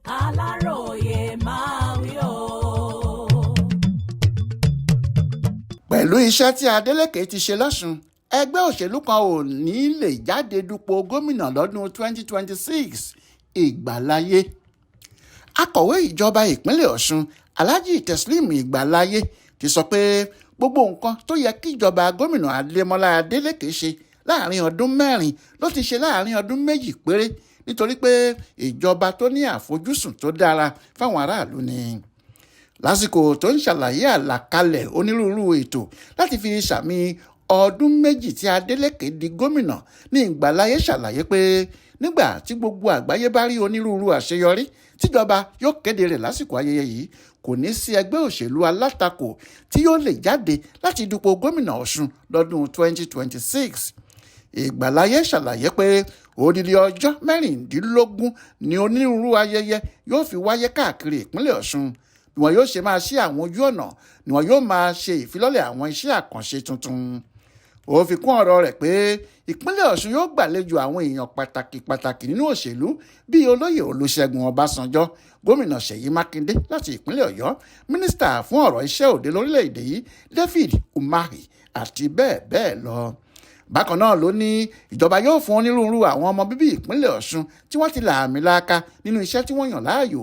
Aláròyé máa wí o. Pẹ̀lú iṣẹ́ tí Adeleke ti ṣe lọ́ṣun, ẹgbẹ́ òṣèlú kan ò ní lè jáde dupò gómìnà lọ́dún 2026 Ìgbàláyé. Akọ̀wé ìjọba ìpínlẹ̀ Ọ̀ṣun Alhaji Teslim Ìgbàláyé ti sọ pé gbogbo nǹkan tó yẹ kí ìjọba gómìnà Adémọ́lá Adeleke ṣe láàrin ọdún mẹ́rin ló ti ṣe láàrin ọdún méjì péré nítorí pé ìjọba tó ní àfojúsùn tó dára fáwọn aráàlú ni. Lásìkò tó ń ṣàlàyé àlàkalẹ̀ onírúurú ètò láti fi sàmì ọdún méjì tí Adeleke di gómìnà ní Ìgbàláyé ṣàlàyé pé nígbà tí gbogbo àgbáyé bá rí onírúurú àṣeyọrí tíjọba yóò kéde rẹ̀ lásìkò ayẹyẹ yìí, kò ní sí ẹgbẹ́ òṣèlú alátakò tí yóò lè jáde láti dupò gómìnà Ọ̀ṣun lọ́dún 2026. Ìgbàláyé ṣàlàyé pé odidi ọjọ́ mẹ́rìndínlógún ni onírúurú ayẹyẹ yóò fi wáyé káàkiri ìpínlẹ̀ Ọ̀ṣun. Bí wọn yóò ṣe máa ṣí àwọn ojú ọ̀nà ni wọn yóò máa ṣe ìfilọ́lẹ̀ àwọn iṣẹ́ àkànṣe tuntun. Ó fi kún ọ̀rọ̀ rẹ̀ pé ìpínlẹ̀ Ọ̀ṣun yóò gbàlejò àwọn èèyàn pàtàkì nínú òṣèlú bíi olóyè Olúṣẹ́gun Ọbásanjọ́, gómìnà Ṣèyí Mákindé láti ìpínlẹ̀ Ọ̀yọ́, mínísítà fún ọ̀rọ̀ iṣẹ́ òde lórílẹ̀‐èdè yìí David Umahi àti bẹ́ẹ̀ bẹ́ẹ̀ lọ. Bákan náà ló ní ìjọba yóò fún onírúurú àwọn ọmọ bíbí ìpínlẹ̀ Ọ̀ṣun tí wọ́n ti lààmìlaaka nínú iṣẹ́ tí wọ́n yàn láàyò,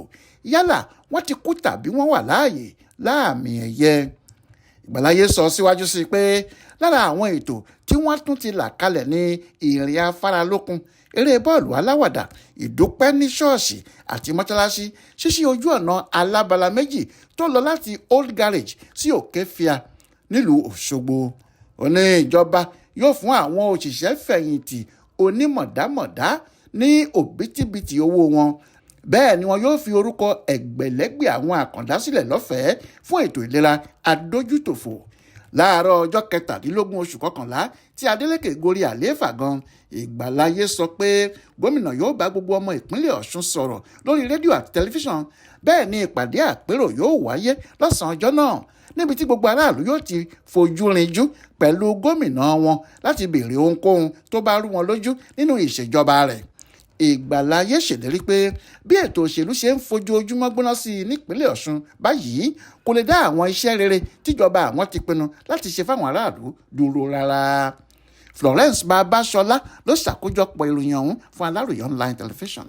yálà wọ́n ti kú tàbí wọ́n wà láàyè, láàmì ẹ̀yẹ. Ìgbàláyé sọ síwájú sí i pé lára àwọn ètò tí wọ́n tún ti là kalẹ̀ ní ìrìn afáralókun, eré bọ́ọ̀lù aláwàdà, ìdúpẹ́ ní ṣọ́ọ̀ṣì àti mọ́ṣáláṣí, ṣíṣí ojú ọ̀nà alábala méjì tó lọ láti Old Garage sí Òkèfíà nílùú Òṣogbo. Ó ní ìjọba yóò fún àwọn òṣìṣẹ́ fẹ̀yìntì onímọ̀dámọ̀dá ní òbítíbitì owó wọn. Bẹ́ẹ̀ ni wọn yóò fi orúkọ ẹgbẹ̀lẹ́gbẹ̀ àwọn àkàndá sílẹ̀ lọ́fẹ̀ẹ́ fún ètò ìlera adójútòfò. Láàárọ̀ ọjọ́ 17 oṣù kọkànlá tí Adeleke gorí àlééfà gan, Ìgbàláyé sọ pé gómìnà yóò bá gbogbo ọmọ ìpínlẹ̀ Ọ̀ṣun sọ̀rọ̀ lórí rédíò àti tẹlifíṣàn. Bẹ́ẹ̀ ni ìpàdé àpérò yóò wáyé lọ́sàn-án ọjọ́ náà níbi tí gbogbo aráàlú yóò ti fojú rinjú pẹ̀lú gómìnà wọn láti béèrè ohunkóhun tó bá rú wọn lójú nínú ìṣèjọba rẹ̀. Ìgbàláyé ṣèlérí pé bí ètò òṣèlú ṣe ń fojoojúmọ́ gbóná sí i nípínlẹ̀ Ọ̀ṣun báyìí kò lè dá àwọn iṣẹ́ rere tíjọba àwọn ti pinnu láti ṣe fáwọn aráàlú dúró rárá. Florence Babasola ló ṣàkójọpọ̀ ìròyìn ọ̀hún fún Aláròyé online television.